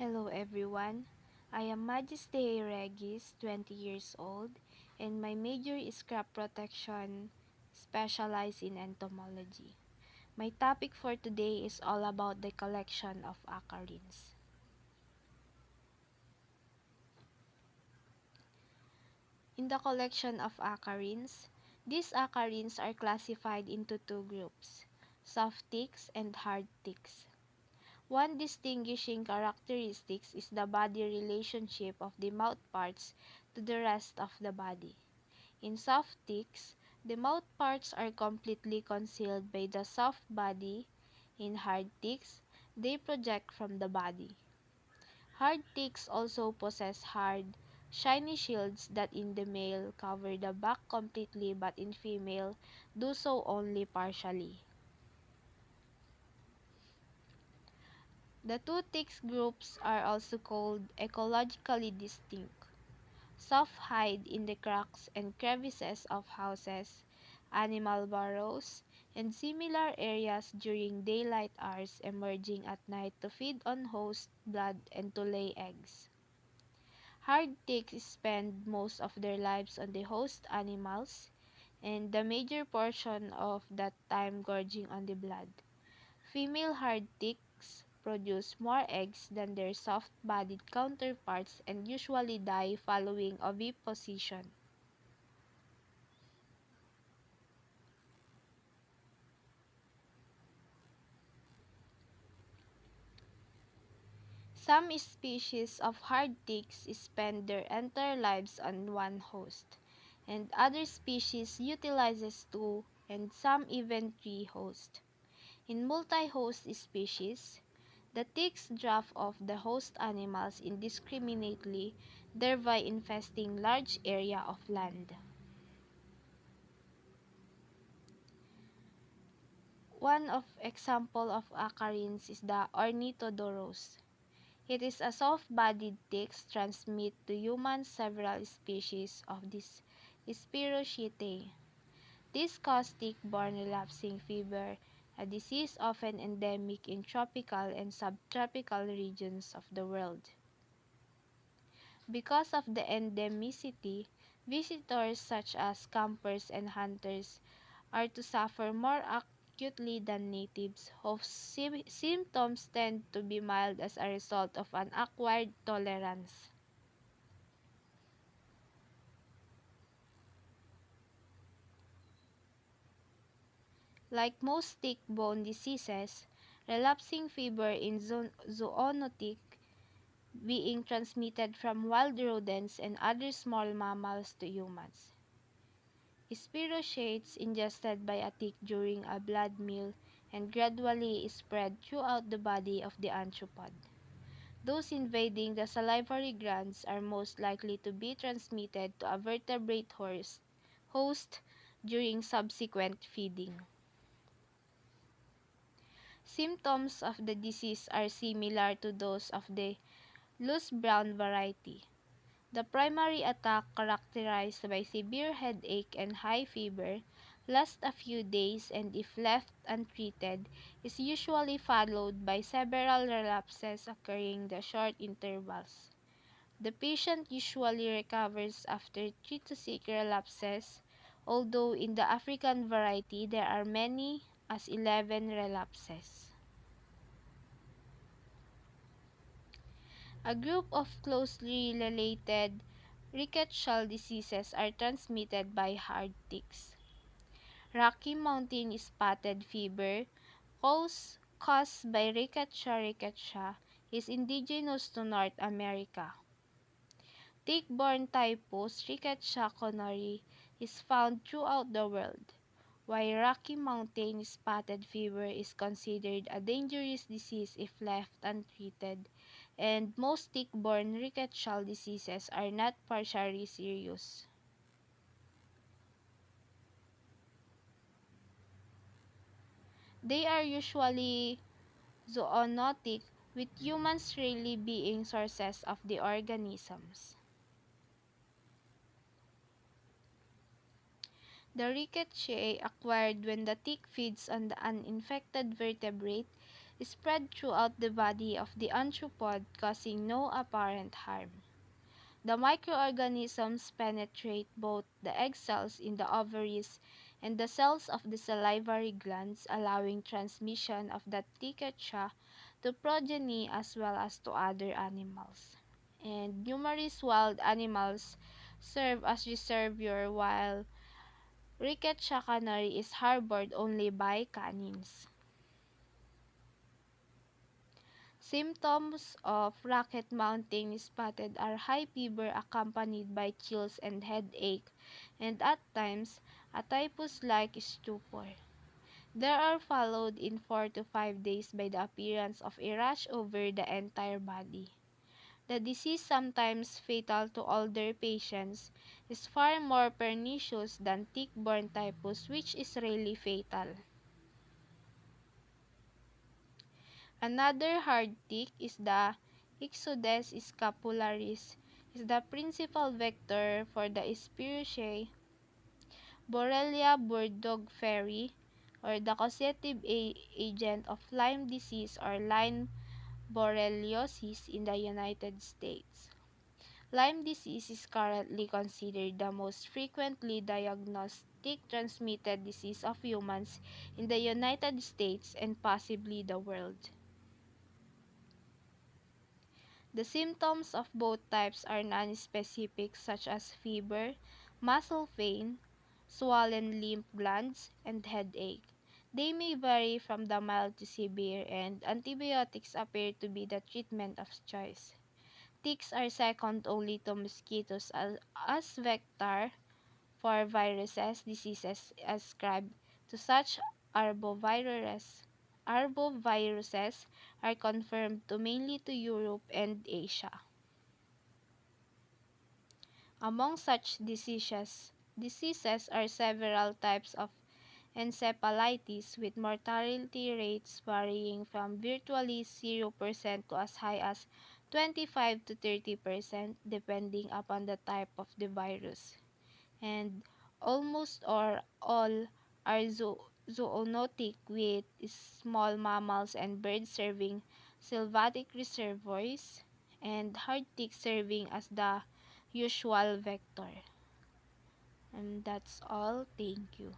Hello everyone. I am Magiste Regis, 20 years old, and my major is crop protection, specialized in entomology. My topic for today is all about the collection of acarines. In the collection of acarines, these acarines are classified into two groups, soft ticks and hard ticks. One distinguishing characteristic is the body relationship of the mouth parts to the rest of the body. In soft ticks, the mouth parts are completely concealed by the soft body. In hard ticks, they project from the body. Hard ticks also possess hard, shiny shields that in the male cover the back completely but in female do so only partially. The two ticks groups are also called ecologically distinct. Soft hide in the cracks and crevices of houses, animal burrows, and similar areas during daylight hours, emerging at night to feed on host blood and to lay eggs. Hard ticks spend most of their lives on the host animals, and the major portion of that time gorging on the blood. Female hard ticks produce more eggs than their soft-bodied counterparts and usually die following oviposition. Some species of hard ticks spend their entire lives on one host, and other species utilizes two and some even three hosts. In multi-host species, the ticks draft off the host animals indiscriminately, thereby infesting large area of land. One of example of acarines is the ornithodoros. It is a soft-bodied tick transmit to humans several species of this Spirochaetae. This causes tick-borne relapsing fever, a disease often endemic in tropical and subtropical regions of the world. Because of the endemicity, visitors such as campers and hunters are to suffer more acutely than natives, whose symptoms tend to be mild as a result of an acquired tolerance. Like most tick-borne diseases, relapsing fever in zoonotic being transmitted from wild rodents and other small mammals to humans. Spirochetes ingested by a tick during a blood meal and gradually spread throughout the body of the arthropod. Those invading the salivary glands are most likely to be transmitted to a vertebrate host during subsequent feeding. Symptoms of the disease are similar to those of the loose brown variety. The primary attack, characterized by severe headache and high fever, lasts a few days and if left untreated, is usually followed by several relapses occurring in short intervals. The patient usually recovers after 3 to 6 relapses, although in the African variety there are many as 11 relapses. A group of closely related rickettsial diseases are transmitted by hard ticks. Rocky Mountain spotted fever, caused by rickettsia, is indigenous to North America. Tick-borne typhus Rickettsia conuri is found throughout the world, while Rocky Mountain spotted fever is considered a dangerous disease if left untreated, and most tick-borne rickettsial diseases are not partially serious. They are usually zoonotic, with humans rarely being sources of the organisms. The rickettsia acquired when the tick feeds on the uninfected vertebrate spread throughout the body of the arthropod, causing no apparent harm. The microorganisms penetrate both the egg cells in the ovaries and the cells of the salivary glands, allowing transmission of the trichocha to progeny as well as to other animals. And numerous wild animals serve as reservoir, while Rickettsia canari is harbored only by canines. Symptoms of rocket mountain spotted are high fever accompanied by chills and headache, and at times a typhus-like stupor. They are followed in 4 to 5 days by the appearance of a rash over the entire body. The disease, sometimes fatal to older patients, is far more pernicious than tick-borne typhus, which is rarely fatal. Another hard tick is the Ixodes scapularis, is the principal vector for the Escherichia Borrelia burgdorferi, or the causative agent of Lyme disease or Lyme borreliosis in the United States. Lyme disease is currently considered the most frequently diagnosed tick-transmitted disease of humans in the United States and possibly the world. The symptoms of both types are nonspecific, such as fever, muscle pain, swollen lymph glands, and headache. They may vary from the mild to severe, and antibiotics appear to be the treatment of choice. Ticks are second only to mosquitoes as vector for viruses, diseases ascribed to such arboviruses. Arboviruses are confirmed to mainly to Europe and Asia. Among such diseases are several types of encephalitis with mortality rates varying from virtually 0% to as high as 25 to 30% depending upon the type of the virus. And almost or all are zoonotic, with small mammals and birds serving sylvatic reservoirs, and hard tick serving as the usual vector. And that's all. Thank you.